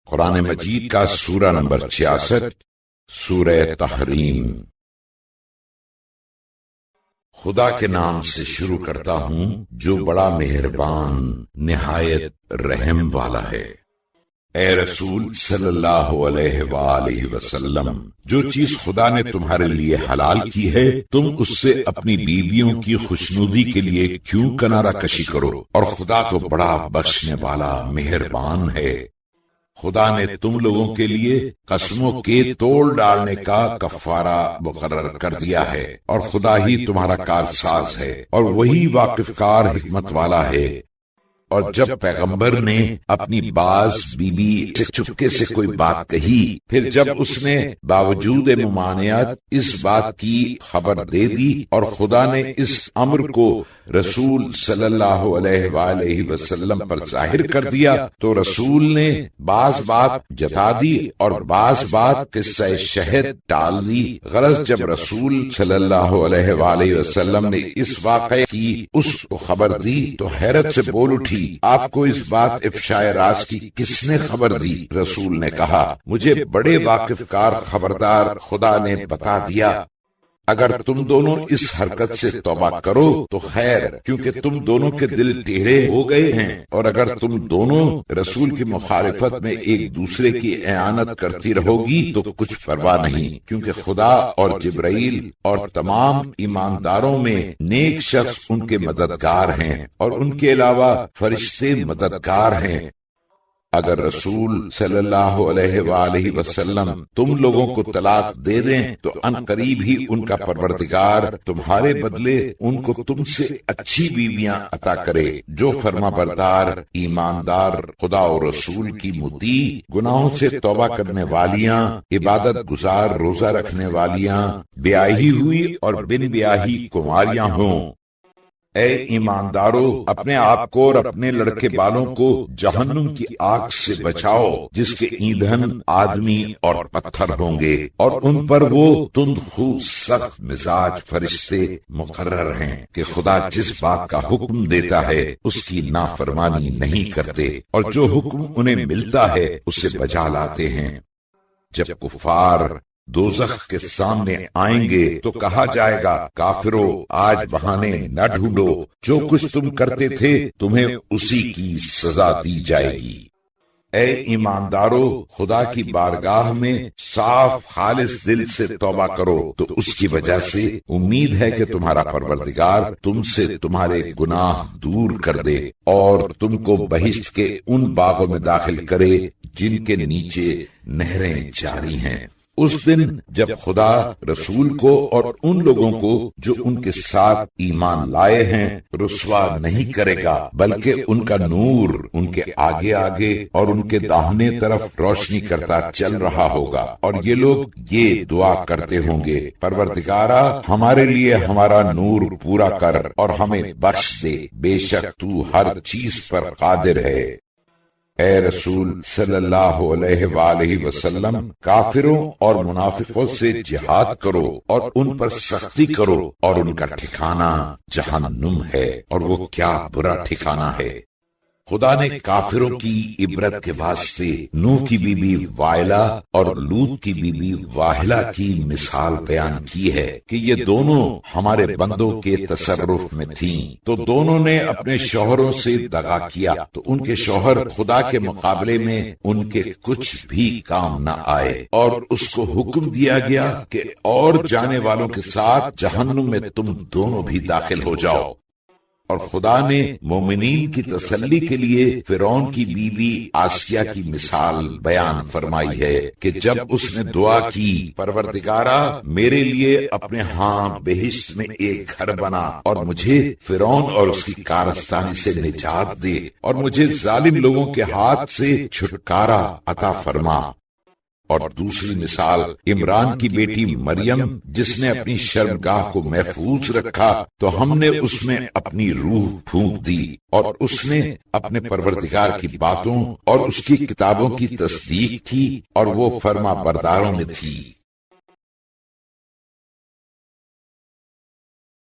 قرآن مجید کا سورہ نمبر 66 سورہ تحریم۔ خدا کے نام سے شروع کرتا ہوں جو بڑا مہربان نہایت رحم والا ہے۔ اے رسول صلی اللہ علیہ وآلہ وسلم، جو چیز خدا نے تمہارے لیے حلال کی ہے تم اس سے اپنی بیویوں کی خوشنودی کے لیے کیوں کنارہ کشی کرو، اور خدا تو بڑا بخشنے والا مہربان ہے۔ خدا نے تم لوگوں کے لیے قسموں کے توڑ ڈالنے کا کفارہ مقرر کر دیا ہے، اور خدا ہی تمہارا کارساز ہے اور وہی واقف کار حکمت والا ہے۔ اور جب پیغمبر نے اپنی باز بی بی سے چپکے سے کوئی بات کہی، پھر جب اس نے باوجود ممانعت اس بات کی خبر دے دی اور خدا نے اس امر کو رسول صلی اللہ علیہ وآلہ وسلم پر ظاہر کر دیا تو رسول نے بعض بات جتا دی اور بعض بات قصہ شہد ٹال دی۔ غرض جب رسول صلی اللہ علیہ وآلہ وسلم نے اس واقعے کی اس کو خبر دی تو حیرت سے بول اٹھی، آپ کو اس بات افشاء راز کی کس نے خبر دی؟ رسول نے کہا، مجھے بڑے واقف کار خبردار خدا نے بتا دیا۔ اگر تم دونوں اس حرکت سے توبہ کرو تو خیر، کیونکہ تم دونوں کے دل ٹیڑھے ہو گئے ہیں، اور اگر تم دونوں رسول کی مخالفت میں ایک دوسرے کی اعانت کرتی رہو گی تو کچھ پرواہ نہیں، کیونکہ خدا اور جبرائیل اور تمام ایمانداروں میں نیک شخص ان کے مددگار ہیں، اور ان کے علاوہ فرشتے مددگار ہیں۔ اگر رسول صلی اللہ علیہ وآلہ وسلم تم لوگوں کو طلاق دے دیں تو ان قریب ہی ان کا پروردگار تمہارے بدلے ان کو تم سے اچھی بیویاں عطا کرے، جو فرما بردار، ایماندار، خدا اور رسول کی مطیع، گناہوں سے توبہ کرنے والیاں، عبادت گزار، روزہ رکھنے والیاں، بیاہی ہوئی اور بن بیاہی کنواریاں ہوں۔ اے ایماندارو، اپنے آپ کو اور اپنے لڑکے بالوں کو جہنم کی آگ سے بچاؤ جس کے ایندھن آدمی اور پتھر ہوں گے، اور ان پر وہ تند خو سخت مزاج فرشتے مقرر ہیں کہ خدا جس بات کا حکم دیتا ہے اس کی نافرمانی نہیں کرتے، اور جو حکم انہیں ملتا ہے اسے بجا لاتے ہیں۔ جب کفار دوزخ کے سامنے آئیں گے تو کہا جائے گا، کافرو آج بہانے نہ ڈھونڈو، جو کچھ تم کرتے تھے تمہیں اسی کی سزا دی جائے گی۔ اے ایماندارو، خدا کی بارگاہ میں صاف خالص دل سے توبہ کرو تو اس کی وجہ سے امید ہے کہ تمہارا پروردگار تم سے تمہارے گناہ دور کر دے اور تم کو بہشت کے ان باغوں میں داخل کرے جن کے نیچے نہریں جاری ہیں۔ اس دن جب خدا رسول کو اور ان لوگوں کو جو ان کے ساتھ ایمان لائے ہیں رسوا نہیں کرے گا، بلکہ ان کا نور ان کے آگے آگے اور ان کے داہنے طرف روشنی کرتا چل رہا ہوگا، اور یہ لوگ یہ دعا کرتے ہوں گے، پروردگارا ہمارے لیے ہمارا نور پورا کر اور ہمیں بخش دے، بے شک تو ہر چیز پر قادر ہے۔ اے رسول صلی اللہ علیہ وآلہ وسلم، کافروں اور منافقوں سے جہاد کرو اور ان پر سختی کرو، اور ان کا ٹھکانہ جہنم ہے، اور وہ کیا برا ٹھکانہ ہے۔ خدا نے کافروں کی عبرت کے واسطے نوح کی بی بی وائلہ اور لوط کی بی بی واہلہ کی مثال بیان کی ہے کہ یہ دونوں ہمارے بندوں کے تصرف میں تھیں، تو دونوں نے اپنے شوہروں سے دغا کیا تو ان کے شوہر خدا کے مقابلے میں ان کے کچھ بھی کام نہ آئے، اور اس کو حکم دیا گیا کہ اور جانے والوں کے ساتھ جہنم میں تم دونوں بھی داخل ہو جاؤ۔ اور خدا نے مومنین کی تسلی کے لیے فرعون کی بیوی آسیہ کی مثال بیان فرمائی ہے کہ جب اس نے دعا کی، پروردگارا میرے لیے اپنے ہاں بہشت میں ایک گھر بنا اور مجھے فرعون اور اس کی کارستانی سے نجات دے، اور مجھے ظالم لوگوں کے ہاتھ سے چھٹکارا عطا فرما۔ اور دوسری مثال عمران کی بیٹی مریم، جس نے اپنی شرمگاہ کو محفوظ رکھا تو ہم نے اس میں اپنی روح پھونک دی، اور اس نے اپنے پروردگار کی باتوں اور اس کی کتابوں کی تصدیق کی، اور وہ فرما برداروں میں تھی۔